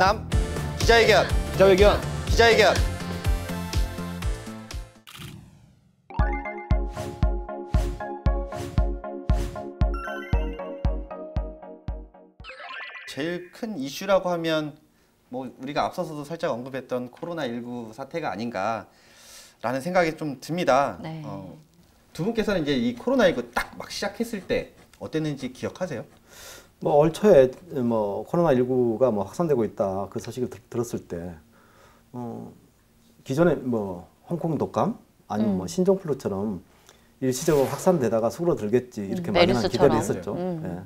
전남 기자회견. 기자회견. 기자회견. 제일 큰 이슈라고 하면 뭐 우리가 앞서서도 살짝 언급했던 코로나19 사태가 아닌가라는 생각이 좀 듭니다. 네. 두 분께서는 이제 이 코로나19 딱 막 시작했을 때 어땠는지 기억하세요? 뭐 올 초에 뭐 코로나19가 뭐 확산되고 있다 그 소식을 들었을 때 기존에 뭐 홍콩 독감 아니면 뭐 신종플루처럼 일시적으로 확산되다가 수그러들겠지 이렇게 막연한 기대를 했었죠. 예.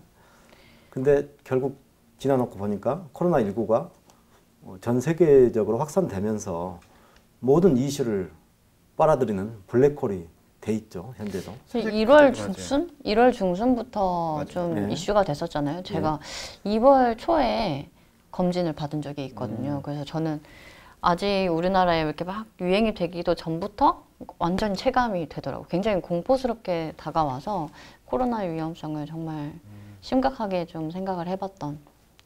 근데 결국 지나놓고 보니까 코로나19가 전 세계적으로 확산되면서 모든 이슈를 빨아들이는 블랙홀이 돼 있죠, 현재도. 1월 중순? 1월 중순부터 맞아요. 좀 네. 이슈가 됐었잖아요. 제가 2월 초에 검진을 받은 적이 있거든요. 그래서 저는 아직 우리나라에 이렇게 막 유행이 되기도 전부터 완전히 체감이 되더라고요. 굉장히 공포스럽게 다가와서 코로나의 위험성을 정말 심각하게 좀 생각을 해봤던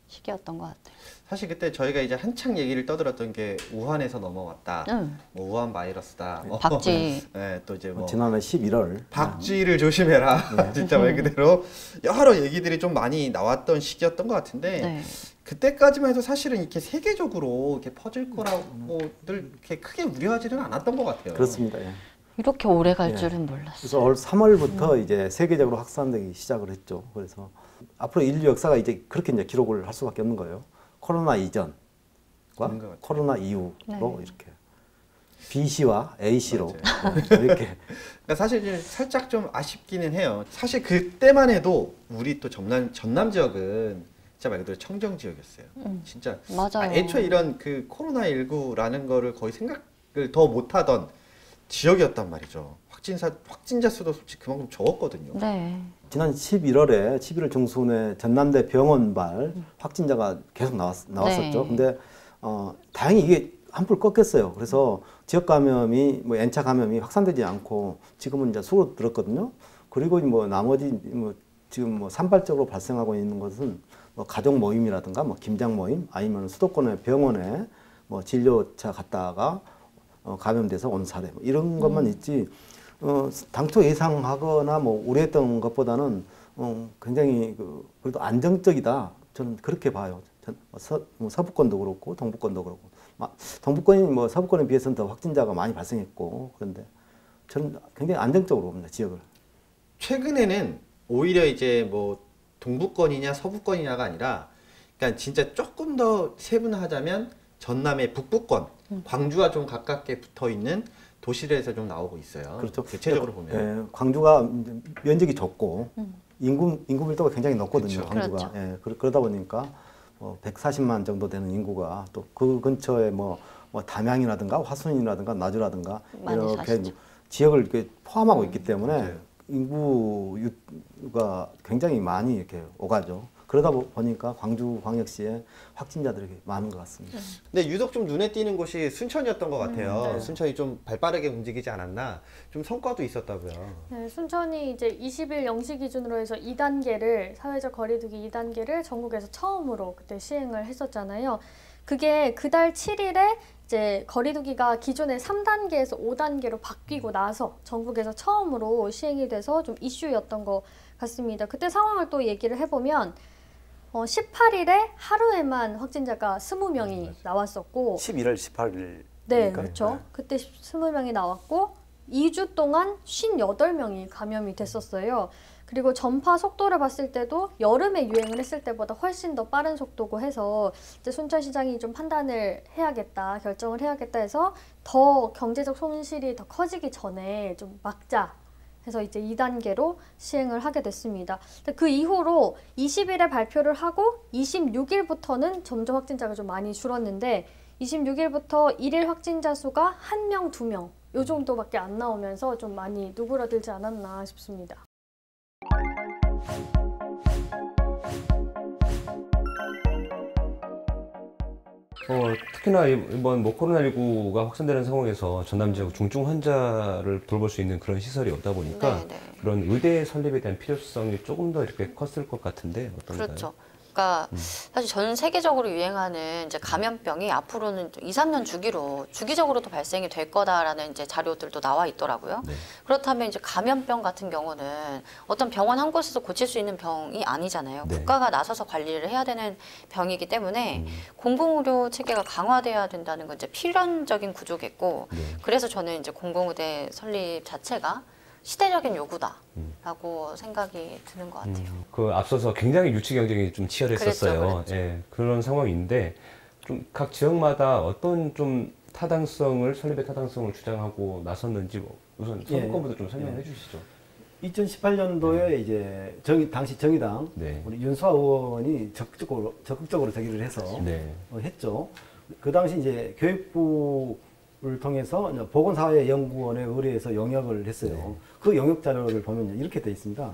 시기였던 것 같아요. 사실 그때 저희가 이제 한창 얘기를 떠들었던 게 우한에서 넘어왔다. 응. 뭐 우한 바이러스다. 박쥐. 네, 또 이제 뭐 지난해 11월 박쥐를 조심해라. 진짜 말 그대로 여러 얘기들이 좀 많이 나왔던 시기였던 것 같은데 네. 그때까지만 해도 사실은 이렇게 세계적으로 이렇게 퍼질 거라고들 이렇게 크게 우려하지는 않았던 것 같아요. 그렇습니다. 예. 이렇게 오래 갈 줄은 몰랐어요. 그래서 올 3월부터 이제 세계적으로 확산되기 시작을 했죠. 그래서 앞으로 인류 역사가 이제 그렇게 이제 기록을 할 수밖에 없는 거예요. 코로나 이전과 코로나 이후로 네. 이렇게 B씨와 A씨로 이렇게. 그러니까 사실 이제 살짝 좀 아쉽기는 해요. 사실 그때만 해도 우리 또 전남 지역은 진짜 말 그대로 청정 지역이었어요. 진짜 맞아요. 애초에 이런 그 코로나19라는 거를 거의 생각을 더 못하던 지역이었단 말이죠. 확진자 수도 솔직히 그만큼 적었거든요. 네. 지난 11월에 11월 중순에 전남대 병원발 확진자가 계속 나왔었죠. 네. 근데 다행히 이게 한풀 꺾였어요. 그래서 지역 감염이 뭐 N차 감염이 확산되지 않고 지금은 이제 수그러들었거든요. 그리고 뭐 나머지 뭐 지금 뭐 산발적으로 발생하고 있는 것은 뭐 가족 모임이라든가 뭐 김장 모임 아니면 수도권의 병원에 뭐 진료차 갔다가 감염돼서 온 사례 뭐 이런 것만 있지. 당초 예상하거나 뭐 우려했던 것보다는 굉장히 그래도 안정적이다. 저는 그렇게 봐요. 서부권도 그렇고 동부권도 그렇고. 동부권이 뭐 서부권에 비해서는 더 확진자가 많이 발생했고 그런데 저는 굉장히 안정적으로 봅니다. 지역을. 최근에는 오히려 이제 뭐 동부권이냐 서부권이냐가 아니라 그러니까 진짜 조금 더 세분화하자면 전남의 북부권, 광주와 좀 가깝게 붙어 있는 도시들에서 좀 나오고 있어요. 그렇죠. 대체적으로 보면. 예, 광주가 면적이 좁고 인구 밀도가 굉장히 높거든요. 그렇죠. 광주가. 그렇죠. 예, 그러다 보니까 140만 정도 되는 인구가 또 그 근처에 뭐 담양이라든가 화순이라든가 나주라든가 이렇게 사시죠. 지역을 이렇게 포함하고 있기 때문에 맞아요. 인구가 굉장히 많이 이렇게 오가죠. 그러다 보니까 광주광역시에 확진자들이 많은 것 같습니다. 근데 유독 좀 눈에 띄는 곳이 순천이었던 것 같아요. 네. 순천이 좀 발빠르게 움직이지 않았나? 좀 성과도 있었다고요. 네, 순천이 이제 20일 0시 기준으로 해서 2단계를 사회적 거리두기 2단계를 전국에서 처음으로 그때 시행을 했었잖아요. 그게 그달 7일에 이제 거리두기가 기존의 3단계에서 5단계로 바뀌고 나서 전국에서 처음으로 시행이 돼서 좀 이슈였던 것 같습니다. 그때 상황을 또 얘기를 해보면 18일에 하루에만 확진자가 20명이 나왔었고 11월 18일. 네, 그렇죠. 그때 20명이 나왔고 2주 동안 58명이 감염이 됐었어요. 그리고 전파 속도를 봤을 때도 여름에 유행을 했을 때보다 훨씬 더 빠른 속도고 해서 이제 순천시장이 좀 판단을 해야겠다, 결정을 해야겠다 해서 더 경제적 손실이 더 커지기 전에 좀 막자 해서 이제 2단계로 시행을 하게 됐습니다. 그 이후로 20일에 발표를 하고 26일부터는 점점 확진자가 좀 많이 줄었는데 26일부터 일일 확진자 수가 1명, 2명 요 정도밖에 안 나오면서 좀 많이 누그러들지 않았나 싶습니다. 특히나 이번 뭐 코로나19가 확산되는 상황에서 전남 지역 중증 환자를 돌볼 수 있는 그런 시설이 없다 보니까 네. 그런 의대 설립에 대한 필요성이 조금 더 이렇게 컸을 것 같은데 어떤가요? 그렇죠. 보니까 사실 전 세계적으로 유행하는 이제 감염병이 앞으로는 2, 3년 주기로 주기적으로도 발생이 될 거다라는 이제 자료들도 나와 있더라고요. 네. 그렇다면 이제 감염병 같은 경우는 어떤 병원 한 곳에서 고칠 수 있는 병이 아니잖아요. 네. 국가가 나서서 관리를 해야 되는 병이기 때문에 공공의료 체계가 강화돼야 된다는 건 이제 필연적인 구조겠고, 네. 그래서 저는 이제 공공의대 설립 자체가 시대적인 요구다라고 생각이 드는 것 같아요. 그 앞서서 굉장히 유치 경쟁이 좀 치열했었어요. 그랬죠. 예, 그런 상황인데 좀 각 지역마다 어떤 좀 타당성을 설립의 타당성을 주장하고 나섰는지 우선 서부권부터 좀 설명해 주시죠. 2018년도에 이제 당시 정의당 네. 우리 윤수아 의원이 적극적으로 제기를 해서 네. 했죠. 그 당시 이제 교육부를 통해서 보건사회연구원에 의뢰해서 영역을 했어요. 네. 그 영역 자료를 보면 이렇게 돼 있습니다.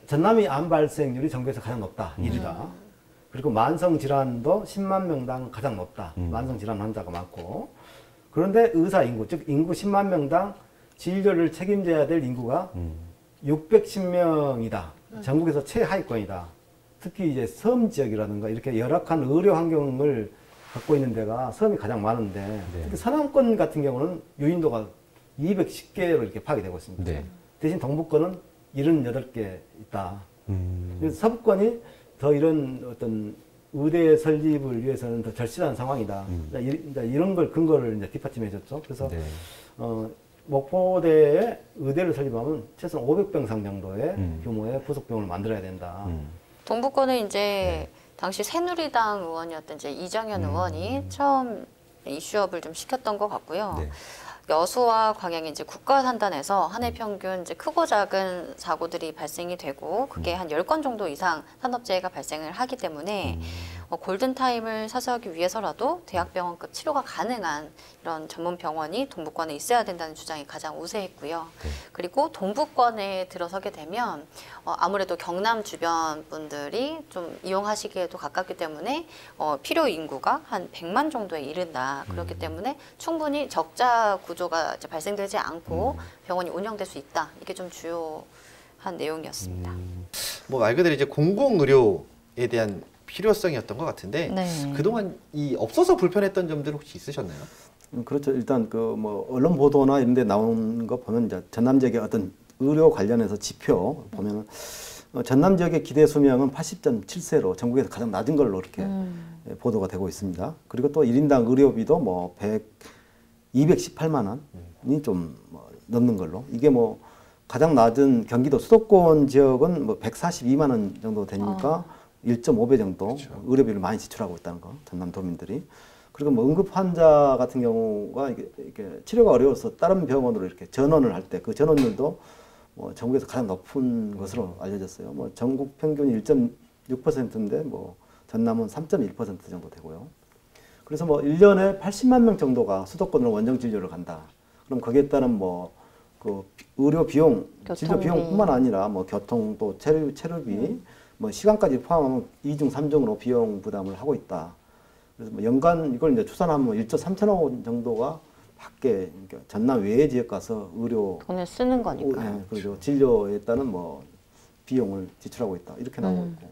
전남이 암 발생률이 전국에서 가장 높다, 1위다. 그리고 만성 질환도 10만 명당 가장 높다. 만성 질환 환자가 많고. 그런데 의사 인구, 즉 인구 10만 명당 진료를 책임져야 될 인구가 610명이다. 전국에서 최하위권이다. 특히 이제 섬 지역이라든가 이렇게 열악한 의료 환경을 갖고 있는 데가 섬이 가장 많은데, 네. 특히 서남권 같은 경우는 유인도가 210개로 이렇게 파악이 되고 있습니다. 네. 대신 동북권은 78개 있다. 그래서 서부권이 더 이런 어떤 의대 설립을 위해서는 더 절실한 상황이다. 이런 걸 근거를 이제 뒷받침해 줬죠. 그래서 네. 목포대에 의대를 설립하면 최소 500병 상 정도의 규모의 부속병원을 만들어야 된다. 동북권은 이제 당시 새누리당 의원이었던 이제 이정현 의원이 처음 이슈업을 좀 시켰던 것 같고요. 네. 여수와 광양이 이제 국가산단에서 한 해 평균 이제 크고 작은 사고들이 발생이 되고, 그게 한 10건 정도 이상 산업재해가 발생을 하기 때문에 골든타임을 사수하기 위해서라도 대학병원급 치료가 가능한 이런 전문 병원이 동북권에 있어야 된다는 주장이 가장 우세했고요. 네. 그리고 동북권에 들어서게 되면 아무래도 경남 주변 분들이 좀 이용하시기에도 가깝기 때문에 필요 인구가 한 100만 정도에 이른다. 그렇기 때문에 충분히 적자 구조가 이제 발생되지 않고 병원이 운영될 수 있다. 이게 좀 주요한 내용이었습니다. 뭐 말 그대로 이제 공공의료에 대한 필요성이었던 것 같은데, 네. 그동안 이 없어서 불편했던 점들 혹시 있으셨나요? 그렇죠. 일단 그 뭐 언론 보도나 이런 데 나온 거 보면 이제 전남 지역의 어떤 의료 관련해서 지표 보면은 전남 지역의 기대 수명은 80.7세로 전국에서 가장 낮은 걸로 이렇게 보도가 되고 있습니다. 그리고 또 1인당 의료비도 뭐 218만 원이 좀 넘는 걸로, 이게 뭐 가장 낮은 경기도 수도권 지역은 뭐 142만 원 정도 되니까 1.5배 정도 그렇죠. 의료비를 많이 지출하고 있다는 거, 전남 도민들이. 그리고 뭐 응급 환자 같은 경우가 이게 치료가 어려워서 다른 병원으로 이렇게 전원을 할 때 그 전원율도 뭐 전국에서 가장 높은 것으로 알려졌어요. 뭐 전국 평균이 1.6%인데 뭐 전남은 3.1% 정도 되고요. 그래서 뭐 1년에 80만 명 정도가 수도권으로 원정 진료를 간다. 그럼 거기에 따른 뭐 그 의료 비용, 진료 비용뿐만 아니라 뭐 교통 또 체류비, 뭐 시간까지 포함하면 2중, 3중으로 비용 부담을 하고 있다. 그래서 뭐 연간 이걸 이제 추산하면 1조 3천억 원 정도가 밖에, 그러니까 전남 외의 지역 가서 의료 돈을 쓰는 거니까. 네, 그렇죠. 진료에 따른 뭐 비용을 지출하고 있다. 이렇게 나오고 있고.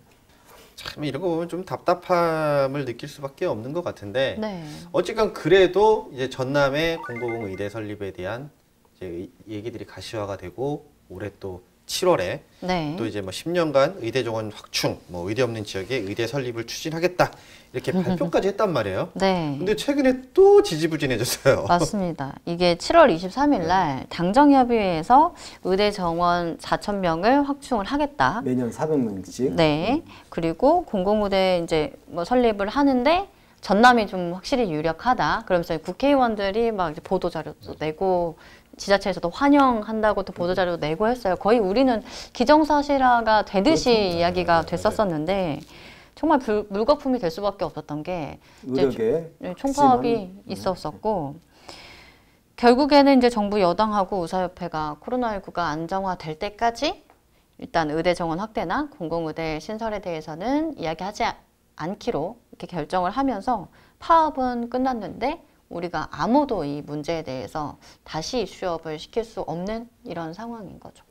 참 이런 거 보면 좀 답답함을 느낄 수밖에 없는 것 같은데, 네. 어쨌건 그래도 이제 전남의 공공의대 설립에 대한 이제 얘기들이 가시화가 되고, 올해 또 7월에 네. 또 이제 뭐 10년간 의대 정원 확충, 뭐 의대 없는 지역에 의대 설립을 추진하겠다, 이렇게 발표까지 했단 말이에요. 네. 근데 최근에 또 지지부진해졌어요. 맞습니다. 이게 7월 23일 날 당정협의회에서 의대 정원 4,000명을 확충을 하겠다. 매년 400명씩. 네. 그리고 공공의대 이제 뭐 설립을 하는데 전남이 좀 확실히 유력하다. 그러면서 국회의원들이 막 이제 보도자료도 내고, 지자체에서도 환영한다고 또 보도자료도 내고 했어요. 거의 우리는 기정사실화가 되듯이 그렇죠. 이야기가 됐었었는데, 정말 물거품이 될 수밖에 없었던 게 의료계 총파업이 있었었고, 결국에는 이제 정부 여당하고 의사협회가 코로나19가 안정화될 때까지 일단 의대 정원 확대나 공공의대 신설에 대해서는 이야기하지 않기로 이렇게 결정을 하면서 파업은 끝났는데, 우리가 아무도 이 문제에 대해서 다시 이슈업을 시킬 수 없는 이런 상황인 거죠.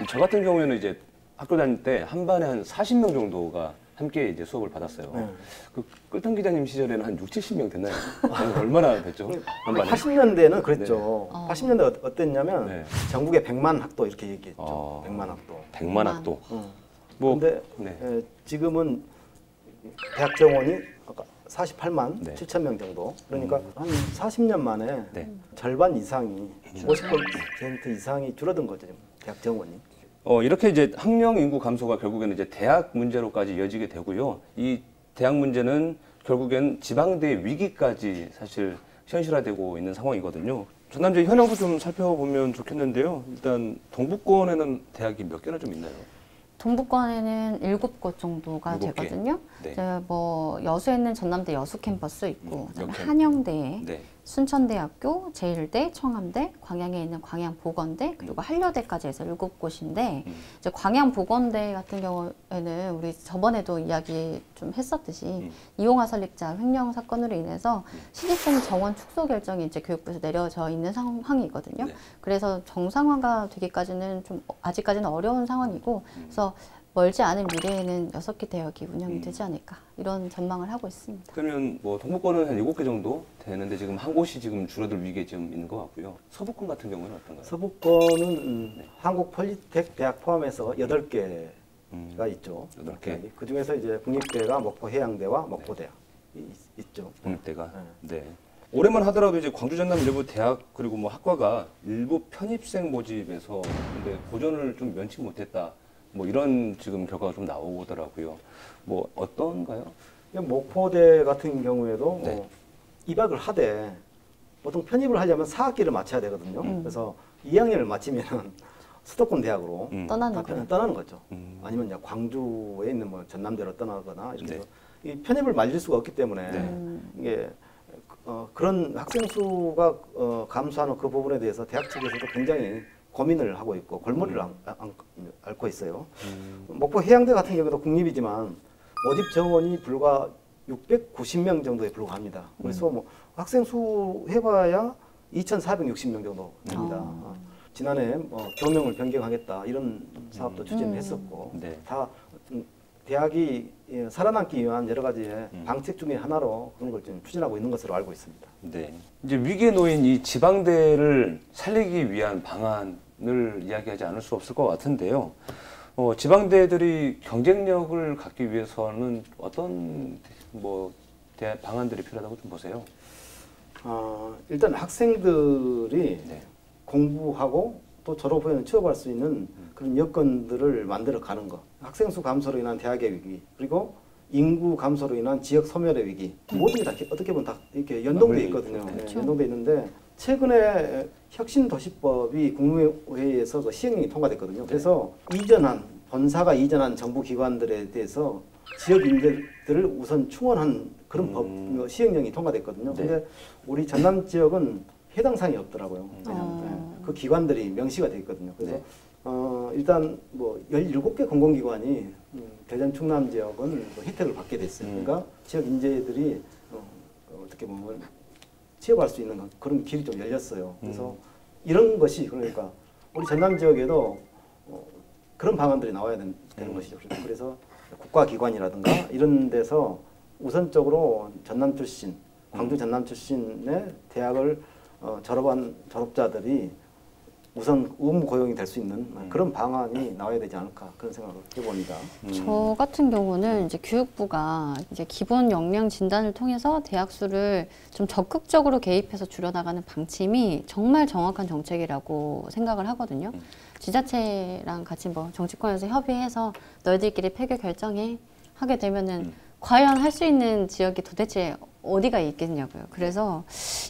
저 같은 경우에는 이제 학교 다닐 때 한 반에 한 40명 정도가 함께 이제 수업을 받았어요. 네. 그 끌턴 기자님 시절에는 한 6, 70명 됐나요? 얼마나 됐죠? 한 반에? 80년대는 그랬죠. 80년대 어땠냐면 네. 전국에 100만 학도 이렇게 얘기했죠. 100만 학도. 100만 학도. 뭐 근데 네. 지금은 대학 정원이 아까 48만 네. 7천 명 정도. 그러니까 한 40년 만에 네. 절반 이상이 50% 이상이 줄어든 거죠. 대학 정원이. 이렇게 이제 학령 인구 감소가 결국에는 이제 대학 문제로까지 이어지게 되고요. 이 대학 문제는 결국엔 지방대 위기까지 사실 현실화되고 있는 상황이거든요. 전남지의 현황도 좀 살펴보면 좋겠는데요. 일단 동북권에는 대학이 몇 개나 좀 있나요? 동북권에는 7곳 정도가 7개. 되거든요. 네. 이제 뭐 여수에는 전남대 여수 캠퍼스 있고, 그다음에 여캠. 한영대, 네. 순천대학교, 제일대, 청암대, 광양에 있는 광양보건대, 그리고 한려대까지 해서 7곳인데 이제 광양보건대 같은 경우에는 우리 저번에도 이야기 좀 했었듯이 이용화 설립자 횡령 사건으로 인해서 신입생 정원 축소 결정이 이제 교육부에서 내려져 있는 상황이거든요. 네. 그래서 정상화가 되기까지는 좀 아직까지는 어려운 상황이고, 그래서 멀지 않은 미래에는 6개 대학이 운영이 되지 않을까 이런 전망을 하고 있습니다. 그러면 뭐 동북권은 한 7개 정도 되는데 지금 한 곳이 지금 줄어들 위기에 좀 있는 것 같고요. 서북권 같은 경우는 어떤가요? 서북권은 한국 폴리텍 대학 포함해서 8개가 있죠. 8개. 그 중에서 이제 국립대가 목포 해양대와 목포대학 있죠. 국립대가. 네. 올해만 하더라도 이제 광주 전남 일부 대학 그리고 뭐 학과가 일부 편입생 모집에서 근데 고전을 좀 면치 못했다. 뭐 이런 지금 결과가 좀 나오더라고요. 뭐 어떤가요? 목포대 같은 경우에도 네. 뭐 입학을 하되 보통 편입을 하려면 4학기를 마쳐야 되거든요. 그래서 2학년을 마치면 수도권 대학으로 떠나는 거예요. 떠나는 거죠. 아니면 이제 광주에 있는 뭐 전남대로 떠나거나 이렇게 네. 해서 이 편입을 말릴 수가 없기 때문에 네. 이게 그런 학생 수가 감소하는 그 부분에 대해서 대학 측에서도 굉장히 고민을 하고 있고 골머리를 앓고 있어요. 목포 해양대 같은 경우도 국립이지만 모집 정원이 불과 690명 정도에 불과합니다. 그래서 뭐 학생 수 해봐야 2,460명 정도 됩니다. 지난해 뭐 교명을 변경하겠다 이런 사업도 추진을 했었고 네. 다 대학이 살아남기 위한 여러 가지의 방책 중에 하나로 그런 걸 좀 추진하고 있는 것으로 알고 있습니다. 네. 이제 위기에 놓인 이 지방대를 살리기 위한 방안을 이야기하지 않을 수 없을 것 같은데요. 지방대들이 경쟁력을 갖기 위해서는 어떤 뭐 방안들이 필요하다고 좀 보세요? 일단 학생들이 네. 공부하고 또 졸업 후에는 취업할 수 있는 그런 여건들을 만들어 가는 것. 학생 수 감소로 인한 대학의 위기, 그리고 인구 감소로 인한 지역 소멸의 위기, 모든 게 다 어떻게 보면 다 이렇게 연동돼 있거든요. 네, 연동돼 있는데 최근에 혁신도시법이 국무회의에서 그 시행령이 통과됐거든요. 그래서 본사가 이전한 정부 기관들에 대해서 지역 인재들을 우선 충원한 그런 법 시행령이 통과됐거든요. 근데 우리 전남 지역은 해당 사항이 없더라고요. 그 기관들이 명시가 돼 있거든요. 그래서 일단 뭐 17개 공공기관이 대전 충남 지역은 뭐 혜택을 받게 됐어요. 그러니까 지역 인재들이 어떻게 보면 취업할 수 있는 그런 길이 좀 열렸어요. 그래서 이런 것이 그러니까 우리 전남 지역에도 그런 방안들이 나와야 되는 것이죠. 그래서 국가기관이라든가 이런 데서 우선적으로 전남 출신, 광주 전남 출신의 대학을 졸업한 졸업자들이 우선 의무 고용이 될 수 있는 그런 방안이 나와야 되지 않을까 그런 생각을 해봅니다. 저 같은 경우는 이제 교육부가 이제 기본 역량 진단을 통해서 대학 수를 좀 적극적으로 개입해서 줄여나가는 방침이 정말 정확한 정책이라고 생각을 하거든요. 지자체랑 같이 뭐 정치권에서 협의해서 너희들끼리 폐교 결정해 하게 되면은 과연 할 수 있는 지역이 도대체 어디가 있겠냐고요. 그래서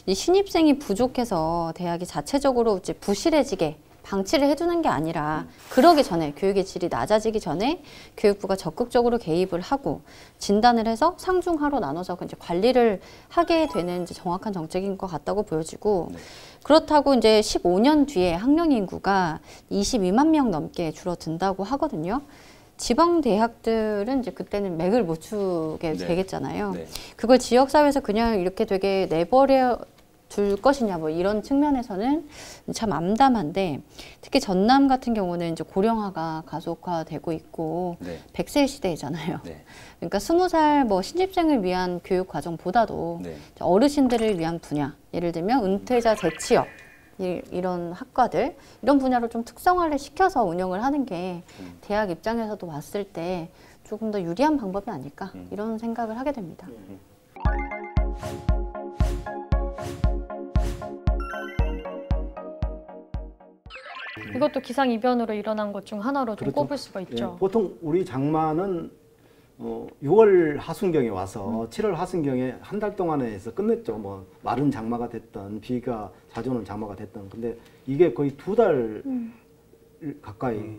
이 신입생이 부족해서 대학이 자체적으로 이제 부실해지게 방치를 해두는 게 아니라 그러기 전에 교육의 질이 낮아지기 전에 교육부가 적극적으로 개입을 하고 진단을 해서 상중하로 나눠서 이제 관리를 하게 되는 이제 정확한 정책인 것 같다고 보여지고 그렇다고 이제 15년 뒤에 학령 인구가 22만 명 넘게 줄어든다고 하거든요. 지방 대학들은 이제 그때는 맥을 못 추게 되겠잖아요. 그걸 지역사회에서 그냥 이렇게 되게 내버려 둘 것이냐 뭐 이런 측면에서는 참 암담한데 특히 전남 같은 경우는 이제 고령화가 가속화되고 있고 네. 100세 시대잖아요. 네. 그러니까 20살 뭐 신입생을 위한 교육 과정보다도 네. 어르신들을 위한 분야, 예를 들면 은퇴자 재취업 이런 학과들 이런 분야로 좀 특성화를 시켜서 운영을 하는 게 대학 입장에서도 봤을 때 조금 더 유리한 방법이 아닐까 이런 생각을 하게 됩니다. 이것도 기상이변으로 일어난 것 중 하나로 좀 그렇죠. 꼽을 수가 있죠. 예, 보통 우리 장마는 6월 하순경에 와서 7월 하순경에 한 달 동안에 해서 끝냈죠. 뭐 마른 장마가 됐던 비가 자주 오는 장마가 됐던. 근데 이게 거의 2달 가까이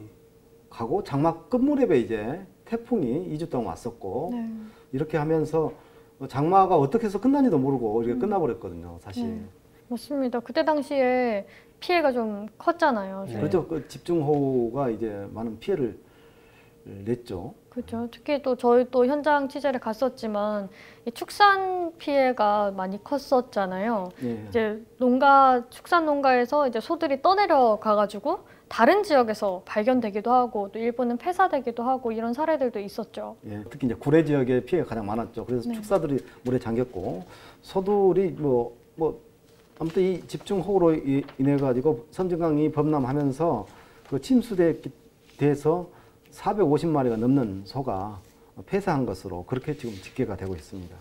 가고 장마 끝무렵에 이제 태풍이 2주 동안 왔었고 네. 이렇게 하면서 장마가 어떻게 해서 끝난지도 모르고 이렇게 끝나버렸거든요. 사실. 맞습니다. 그때 당시에 피해가 좀 컸잖아요. 네. 그렇죠. 그 집중호우가 이제 많은 피해를 냈죠. 그렇죠. 특히 또 저희 또 현장 취재를 갔었지만 이 축산 피해가 많이 컸었잖아요. 예. 이제 축산 농가에서 이제 소들이 떠내려 가가지고 다른 지역에서 발견되기도 하고 또 일부는 폐사되기도 하고 이런 사례들도 있었죠. 예, 특히 이제 구례 지역에 피해가 가장 많았죠. 그래서 네. 축사들이 물에 잠겼고 소들이 아무튼 이 집중호우로 인해 가지고 섬진강이 범람하면서 그 침수돼서 450마리가 넘는 소가 폐사한 것으로 그렇게 지금 집계가 되고 있습니다.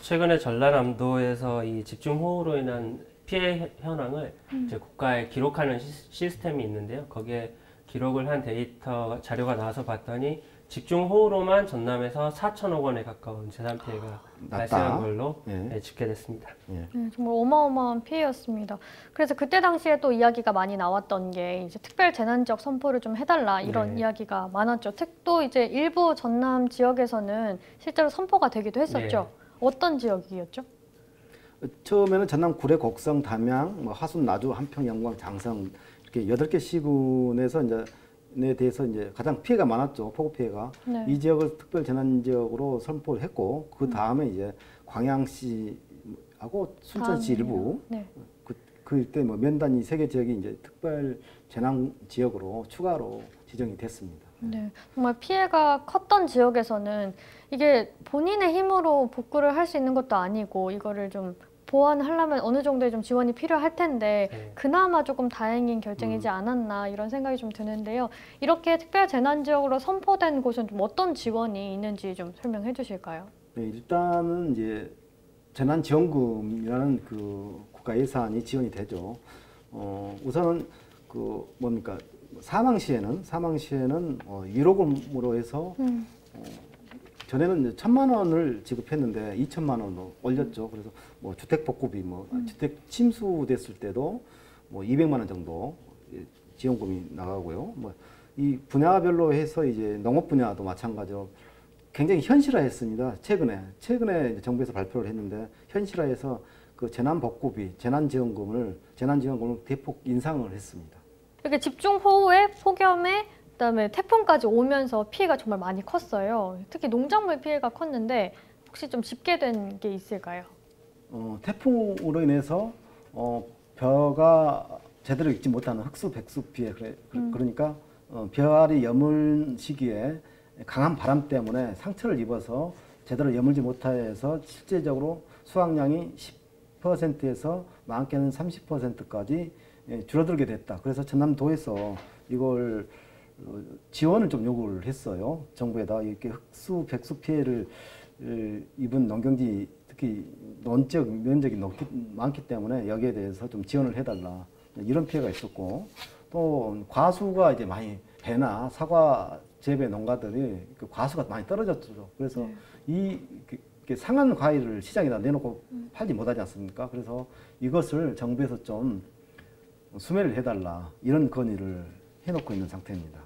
최근에 전라남도에서 이 집중호우로 인한 피해 현황을 이제 국가에 기록하는 시스템이 있는데요. 거기에 기록을 한 데이터 자료가 나와서 봤더니 집중호우로만 전남에서 4천억 원에 가까운 재산 피해가 발생한 걸로 예. 집계됐습니다. 예. 네, 정말 어마어마한 피해였습니다. 그래서 그때 당시에 또 이야기가 많이 나왔던 게 이제 특별 재난지역 선포를 좀 해달라 이런 네. 이야기가 많았죠. 또 이제 일부 전남 지역에서는 실제로 선포가 되기도 했었죠. 어떤 지역이었죠? 처음에는 전남 구례, 곡성, 담양, 하순, 나주, 한평, 영광, 장성 이렇게 8개 시군에서 이제 대해서 이제 가장 피해가 많았죠. 폭우 피해가. 네. 이 지역을 특별 재난 지역으로 선포를 했고 그 다음에 이제 광양시하고 순천시 일부 네. 그때 뭐 면단 이 3개 지역이 이제 특별 재난 지역으로 추가로 지정이 됐습니다. 네, 정말 피해가 컸던 지역에서는 이게 본인의 힘으로 복구를 할 수 있는 것도 아니고 이거를 좀 보완하려면 어느 정도의 좀 지원이 필요할 텐데 네. 그나마 조금 다행인 결정이지 않았나 이런 생각이 좀 드는데요. 이렇게 특별 재난 지역으로 선포된 곳은 좀 어떤 지원이 있는지 좀 설명해 주실까요? 네, 일단은 이제 재난지원금이라는 그 국가 예산이 지원이 되죠. 우선은 그 뭡니까 사망시에는 위로금으로 해서 전에는 이제 1,000만 원을 지급했는데 2,000만 원으로 올렸죠. 그래서 뭐 주택복구비, 주택 침수됐을 때도 뭐 200만 원 정도 지원금이 나가고요. 이 분야별로 해서 이제 농업 분야도 마찬가지로 굉장히 현실화했습니다. 최근에 이제 정부에서 발표를 했는데 현실화해서 그 재난복구비, 재난지원금을 대폭 인상을 했습니다. 이렇게 집중호우에 폭염에 그다음에 태풍까지 오면서 피해가 정말 많이 컸어요. 특히 농작물 피해가 컸는데 혹시 좀 집계된 게 있을까요? 태풍으로 인해서 벼가 제대로 익지 못하는 흑수, 백수 피해 그러니까 벼알이 여물 시기에 강한 바람 때문에 상처를 입어서 제대로 여물지 못해서 실제적으로 수확량이 10%에서 많게는 30%까지 줄어들게 됐다. 그래서 전남도에서 이걸 지원을 좀 요구를 했어요. 정부에다 이렇게 흑수, 백수 피해를 입은 농경지 특히 논적 면적이 많기 때문에 여기에 대해서 좀 지원을 해달라 이런 피해가 있었고 또 과수가 이제 많이 배나 사과 재배 농가들이 그 과수가 많이 떨어졌죠. 그래서 이렇게 상한 과일을 시장에다 내놓고 팔지 못하지 않습니까? 그래서 이것을 정부에서 좀 수매를 해달라 이런 건의를 해놓고 있는 상태입니다.